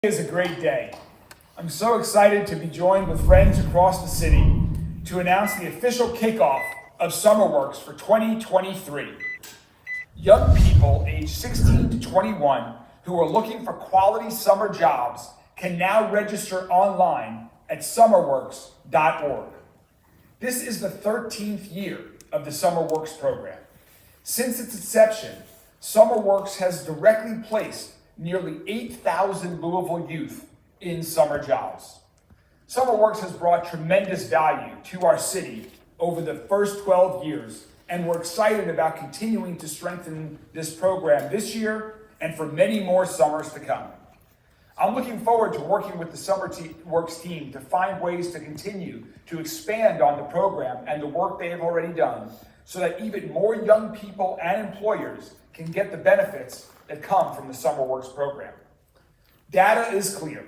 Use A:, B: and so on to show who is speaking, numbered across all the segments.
A: It is a great day. I'm so excited to be joined with friends across the city to announce the official kickoff of SummerWorks for 2023. Young people aged 16 to 21 who are looking for quality summer jobs can now register online at SummerWorks.org. This is the 13th year of the SummerWorks program. Since its inception, SummerWorks has directly placed nearly 8,000 Louisville youth in summer jobs. SummerWorks has brought tremendous value to our city over the first 12 years, and we're excited about continuing to strengthen this program this year and for many more summers to come. I'm looking forward to working with the SummerWorks team to find ways to continue to expand on the program and the work they have already done so that even more young people and employers can get the benefits that come from the SummerWorks program. Data is clear.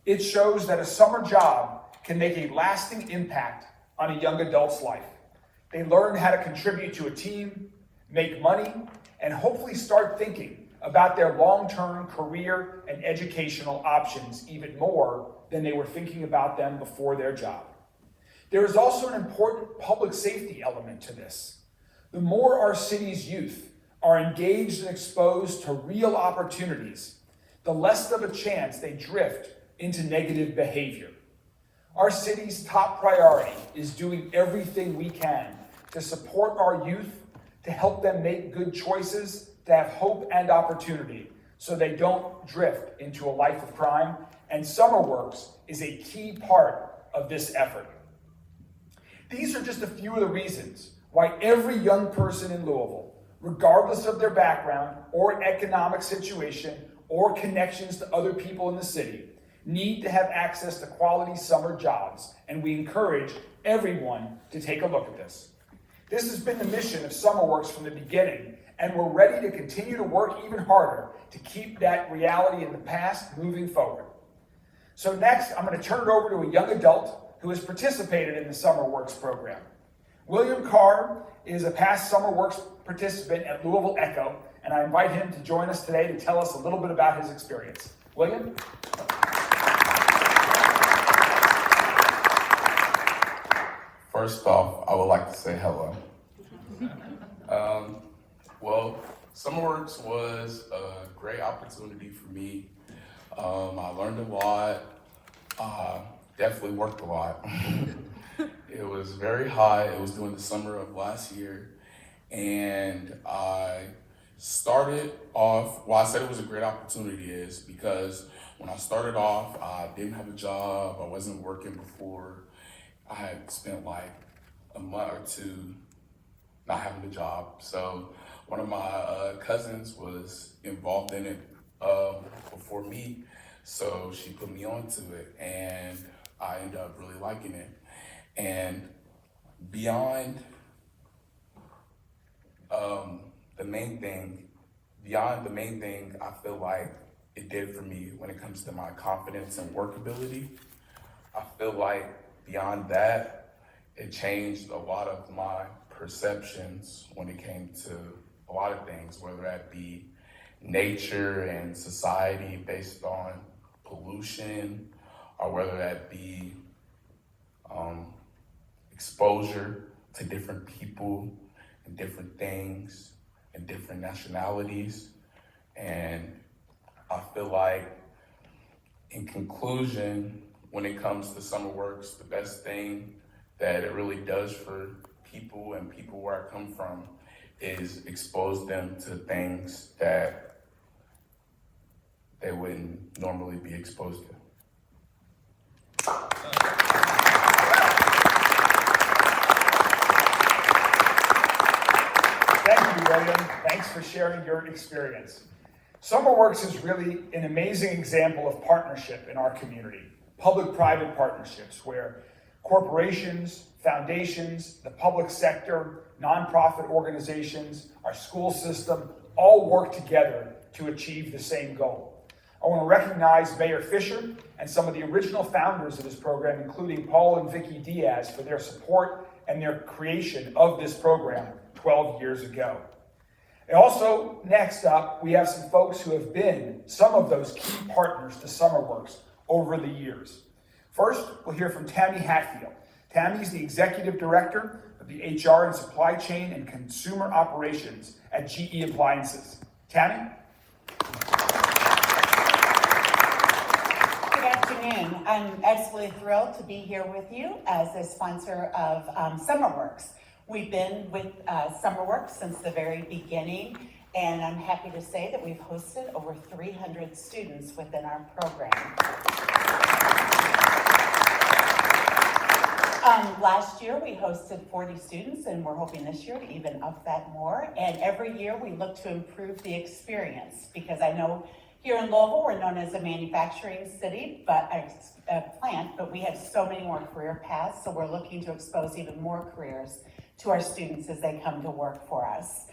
A: It shows that a summer job can make a lasting impact on a young adult's life. They learn how to contribute to a team, make money, and hopefully start thinking about their long-term career and educational options even more than they were thinking about them before their job. There is also an important public safety element to this. The more our city's youth are engaged and exposed to real opportunities, the less of a chance they drift into negative behavior. Our city's top priority is doing everything we can to support our youth, to help them make good choices, to have hope and opportunity so they don't drift into a life of crime, and SummerWorks is a key part of this effort. These are just a few of the reasons why every young person in Louisville, regardless of their background or economic situation or connections to other people in the city, need to have access to quality summer jobs, and we encourage everyone to take a look at this. This has been the mission of SummerWorks from the beginning, and we're ready to continue to work even harder to keep that reality in the past moving forward. So next, I'm going to turn it over to a young adult who has participated in the SummerWorks program. William Carr is a past SummerWorks participant at Louisville Echo, and I invite him to join us today to tell us a little bit about his experience. William?
B: First off, I would like to say hello. SummerWorks was a great opportunity for me. I learned a lot. Definitely worked a lot. It was very hot. It was during the summer of last year. And I started off, I said it was a great opportunity is because when I started off, I didn't have a job. I wasn't working before. I had spent like a month or two not having a job. So one of my cousins was involved in it before me. So she put me onto it and I ended up really liking it. And beyond the main thing I feel like it did for me when it comes to my confidence and workability, I feel like beyond that, it changed a lot of my perceptions when it came to a lot of things, whether that be nature and society based on pollution, or whether that be exposure to different people and different things and different nationalities. And I feel like, in conclusion, when it comes to SummerWorks, the best thing that it really does for people and people where I come from is expose them to things that they wouldn't normally be exposed to.
A: Thank you, William. Thanks for sharing your experience. SummerWorks is really an amazing example of partnership in our community, public-private partnerships where corporations, foundations, the public sector, nonprofit organizations, our school system, all work together to achieve the same goal. I want to recognize Mayor Fisher and some of the original founders of this program, including Paul and Vicki Diaz, for their support and their creation of this program 12 years ago. Also, next up, we have some folks who have been some of those key partners to SummerWorks over the years. First, we'll hear from Tammy Hatfield. Tammy's the Executive Director of the HR and Supply Chain and Consumer Operations at GE Appliances. Tammy?
C: Good afternoon. I'm absolutely thrilled to be here with you as a sponsor of SummerWorks. We've been with SummerWorks since the very beginning, and I'm happy to say that we've hosted over 300 students within our program. Last year we hosted 40 students, and we're hoping this year to even up that more. And every year we look to improve the experience, because I know here in Louisville we're known as a manufacturing city, but a plant, but we have so many more career paths, so we're looking to expose even more careers to our students as they come to work for us.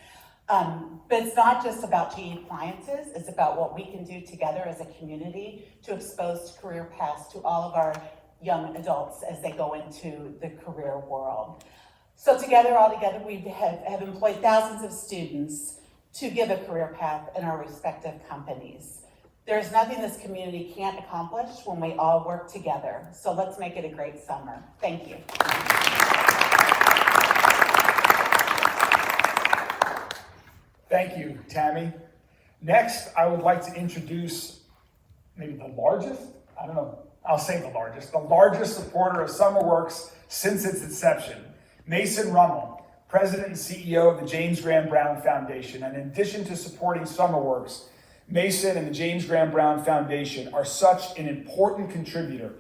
C: But it's not just about GE Appliances, it's about what we can do together as a community to expose career paths to all of our young adults as they go into the career world. So all together, we have employed thousands of students to give a career path in our respective companies. There's nothing this community can't accomplish when we all work together. So let's make it a great summer. Thank you.
A: Thank you, Tammy. Next, I would like to introduce maybe the largest, I'll say the largest supporter of SummerWorks since its inception, Mason Rummel, President and CEO of the James Graham Brown Foundation. And in addition to supporting SummerWorks, Mason and the James Graham Brown Foundation are such an important contributor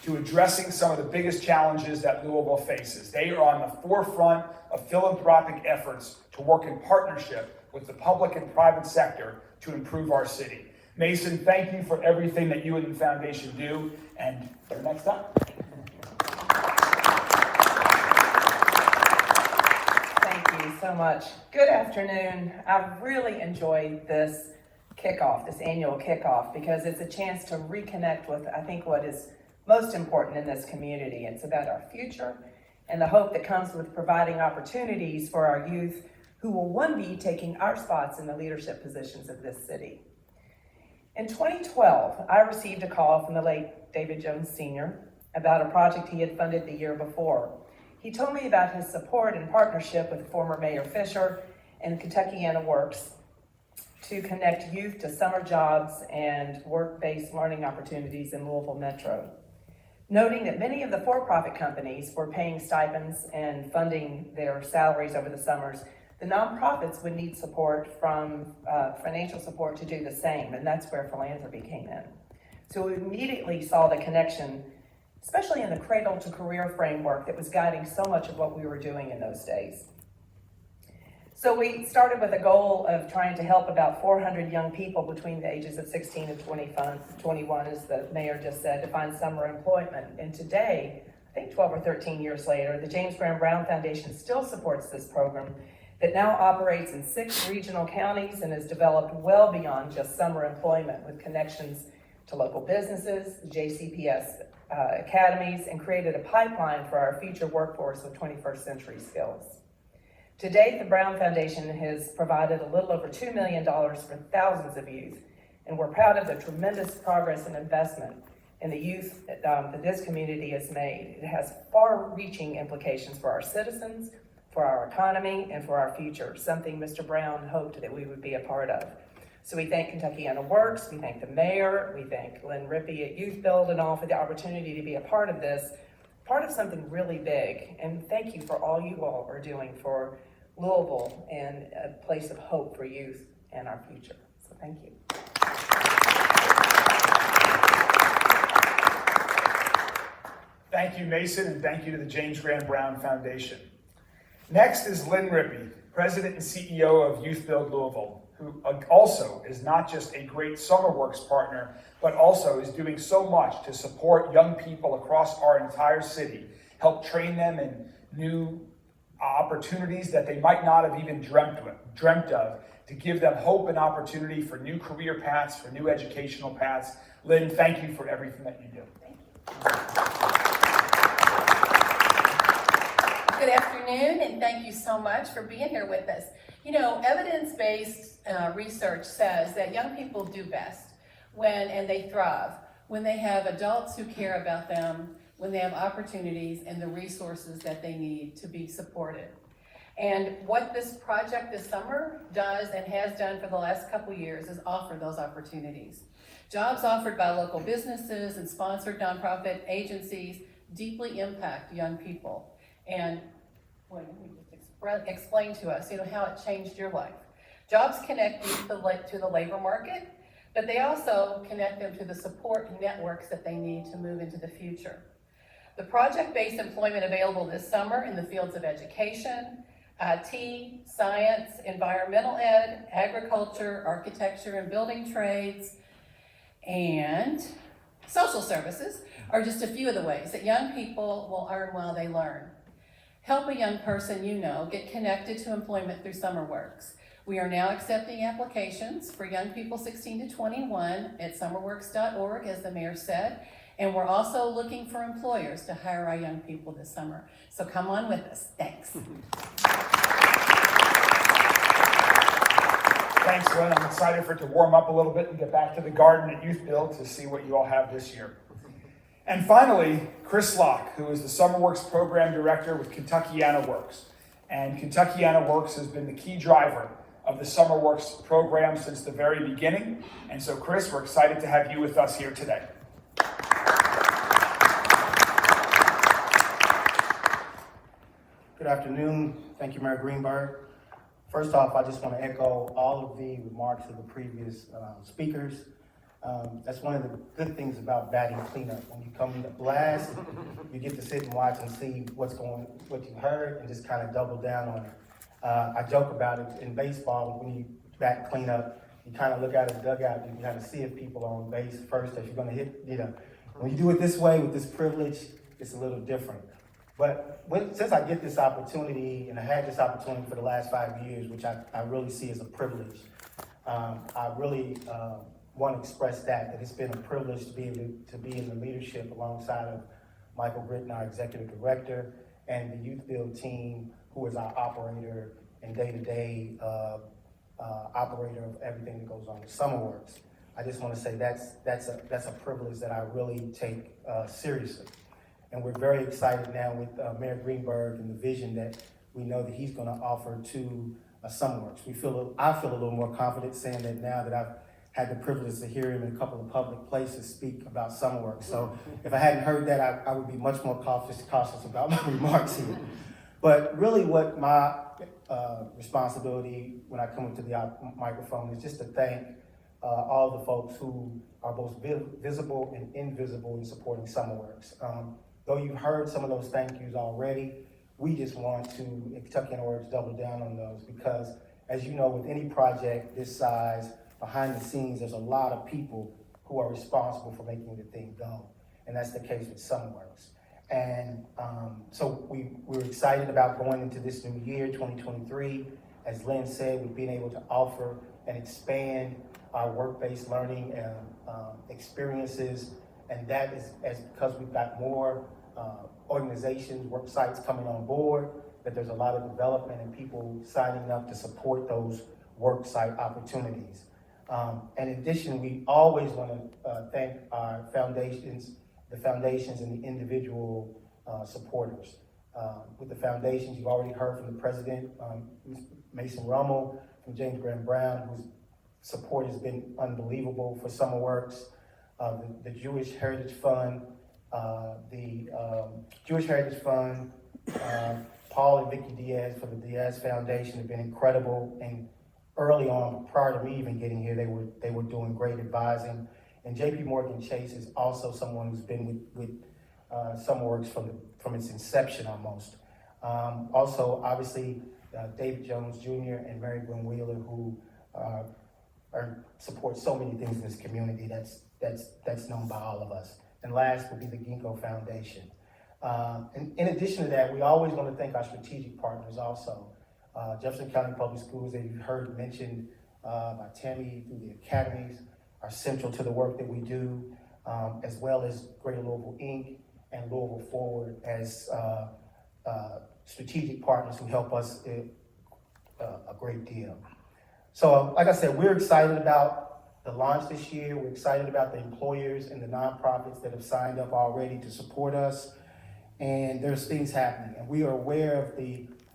A: to addressing some of the biggest challenges that Louisville faces. They are on the forefront of philanthropic efforts to work in partnership with the public and private sector to improve our city. Mason, thank you for everything that you and the foundation do, and you're next up.
D: Thank you so much. Good afternoon. I've really enjoyed this annual kickoff, because it's a chance to reconnect with, I think, what is most important in this community. It's about our future and the hope that comes with providing opportunities for our youth who will one be taking our spots in the leadership positions of this city. In 2012, I received a call from the late David Jones Sr. about a project he had funded the year before. He told me about his support and partnership with former Mayor Fisher and Kentuckiana Works to connect youth to summer jobs and work-based learning opportunities in Louisville Metro. Noting that many of the for-profit companies were paying stipends and funding their salaries over the summers, the nonprofits would need support from financial support to do the same, and that's where philanthropy came in. So we immediately saw the connection, especially in the cradle to career framework that was guiding so much of what we were doing in those days. So we started with a goal of trying to help about 400 young people between the ages of 16 and 21, as the mayor just said, to find summer employment. And today, I think 12 or 13 years later, the James Graham Brown Foundation still supports this program that now operates in 6 regional counties and has developed well beyond just summer employment, with connections to local businesses, JCPS academies, and created a pipeline for our future workforce with 21st century skills. To date, the Brown Foundation has provided a little over $2 million for thousands of youth, and we're proud of the tremendous progress and investment in the youth that this community has made. It has far-reaching implications for our citizens, for our economy, and for our future, something Mr. Brown hoped that we would be a part of. So we thank Kentuckiana Works, we thank the mayor, we thank Lynn Rippey at Youth Build and all for the opportunity to be a part of this, part of something really big. And thank you for all you all are doing for Louisville and a place of hope for youth and our future. So thank you.
A: Thank you, Mason, and thank you to the James Graham Brown Foundation. Next is Lynn Rippey, President and CEO of Youth Build Louisville, who also is not just a great SummerWorks partner, but also is doing so much to support young people across our entire city, help train them in new opportunities that they might not have even dreamt of, to give them hope and opportunity for new career paths, for new educational paths. Lynn, thank you for everything that you do.
E: Good afternoon, and thank you so much for being here with us. You know, evidence-based research says that young people do best and they thrive when they have adults who care about them, when they have opportunities and the resources that they need to be supported. And what this project this summer does and has done for the last couple years is offer those opportunities. Jobs offered by local businesses and sponsored nonprofit agencies deeply impact young people. And well, let me just explain to us, how it changed your life. Jobs connect you to the labor market, but they also connect them to the support networks that they need to move into the future. The project-based employment available this summer in the fields of education, IT, science, environmental ed, agriculture, architecture and building trades, and social services are just a few of the ways that young people will earn while they learn. Help a young person get connected to employment through SummerWorks. We are now accepting applications for young people 16 to 21 at summerworks.org, as the mayor said, and we're also looking for employers to hire our young people this summer. So come on with us. Thanks.
A: Thanks, Lynn. I'm excited for it to warm up a little bit and get back to the garden at Youth Build to see what you all have this year. And finally, Chris Locke, who is the SummerWorks Program Director with Kentuckiana Works. And Kentuckiana Works has been the key driver of the SummerWorks program since the very beginning. And so, Chris, we're excited to have you with us here today.
F: Good afternoon. Thank you, Mayor Greenberg. First off, I just want to echo all of the remarks of the previous speakers. That's one of the good things about batting cleanup. When you come to blast, you get to sit and watch and see what you heard and just kind of double down on it. I joke about it in baseball, when you bat cleanup, you kind of look out of the dugout and you kind of see if people are on base first, if you're going to hit, When you do it this way with this privilege, it's a little different. But since I get this opportunity, and I had this opportunity for the last 5 years, which I really see as a privilege, I really want to express that it's been a privilege to be able to be in the leadership alongside of Michael Britton, our executive director, and the Youth Build team, who is our operator and day-to-day operator of everything that goes on with SummerWorks. I just want to say that's a privilege that I really take seriously. And we're very excited now with Mayor Greenberg and the vision that we know that he's going to offer to SummerWorks. I feel a little more confident saying that now that I've had the privilege to hear him in a couple of public places speak about SummerWorks. So if I hadn't heard that, I would be much more cautious about my remarks here. But really what my responsibility when I come up to the microphone is just to thank all the folks who are both visible and invisible in supporting SummerWorks. Though you've heard some of those thank yous already, we just want to, at Kentuckiana Works, double down on those because, as you know, with any project this size, behind the scenes, there's a lot of people who are responsible for making the thing go. And that's the case with SummerWorks. And so we're excited about going into this new year, 2023. As Lynn said, we've been able to offer and expand our work-based learning experiences. And that is because we've got more organizations, work sites coming on board, that there's a lot of development and people signing up to support those work site opportunities. In addition, we always want to thank our foundations, the foundations and the individual supporters. With the foundations, you've already heard from the president, Mason Rummel, from James Graham Brown, whose support has been unbelievable for SummerWorks. The Jewish Heritage Fund, Paul and Vicki Diaz for the Diaz Foundation have been incredible. And early on, prior to me even getting here, they were doing great advising. And JP Morgan Chase is also someone who's been with SummerWorks from its inception almost. Also, obviously, David Jones Jr. and Mary Gwen Wheeler, who support so many things in this community that's known by all of us. And last would be the Ginkgo Foundation. And in addition to that, we always want to thank our strategic partners also. Jefferson County Public Schools, that you've heard mentioned by Tammy through the academies, are central to the work that we do, as well as Greater Louisville Inc. and Louisville Forward as strategic partners who help us a great deal. So, like I said, we're excited about the launch this year. We're excited about the employers and the nonprofits that have signed up already to support us. And there's things happening, and we are aware of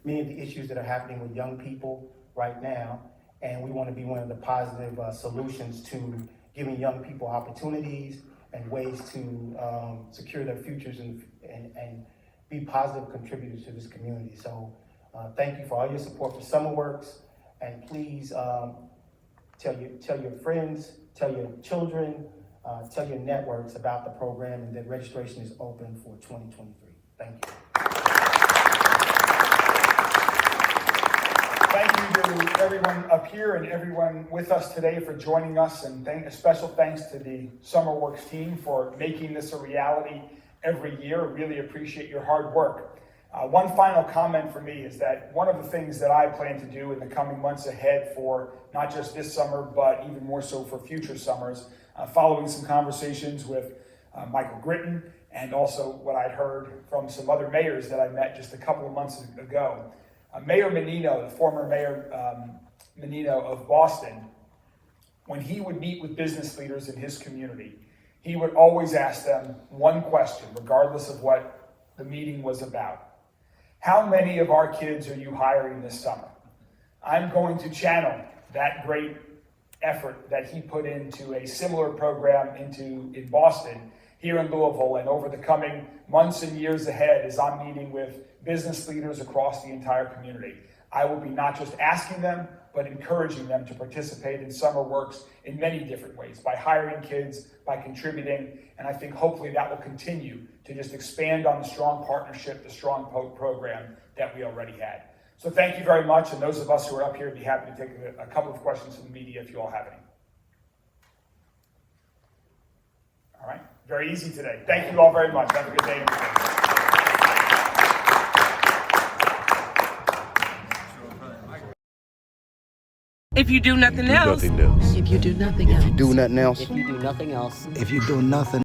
F: many of the issues that are happening with young people right now. And we want to be one of the positive solutions to giving young people opportunities and ways to secure their futures and be positive contributors to this community. So thank you for all your support for SummerWorks, and please tell your friends, tell your children, tell your networks about the program, and that registration is open for 2023. Thank you.
A: Thank you to everyone up here and everyone with us today for joining us, and a special thanks to the SummerWorks team for making this a reality every year. Really appreciate your hard work. One final comment for me is that one of the things that I plan to do in the coming months ahead for not just this summer, but even more so for future summers, following some conversations with Michael Gritton and also what I'd heard from some other mayors that I met just a couple of months ago. Mayor Menino, the former Mayor Menino of Boston, when he would meet with business leaders in his community, he would always ask them one question, regardless of what the meeting was about. How many of our kids are you hiring this summer? I'm going to channel that great effort that he put into a similar program in Boston, here in Louisville, and over the coming months and years ahead, as I'm meeting with business leaders across the entire community, I will be not just asking them, but encouraging them to participate in SummerWorks in many different ways, by hiring kids, by contributing, and I think hopefully that will continue to just expand on the strong partnership, the strong program that we already had. So thank you very much, and those of us who are up here would be happy to take a couple of questions from the media if you all have any. All right, very easy today. Thank you all very much. Have a good day.
G: If you do nothing else,
H: If you do nothing else.
I: If you do nothing else.
H: If you do nothing else.
I: If you do nothing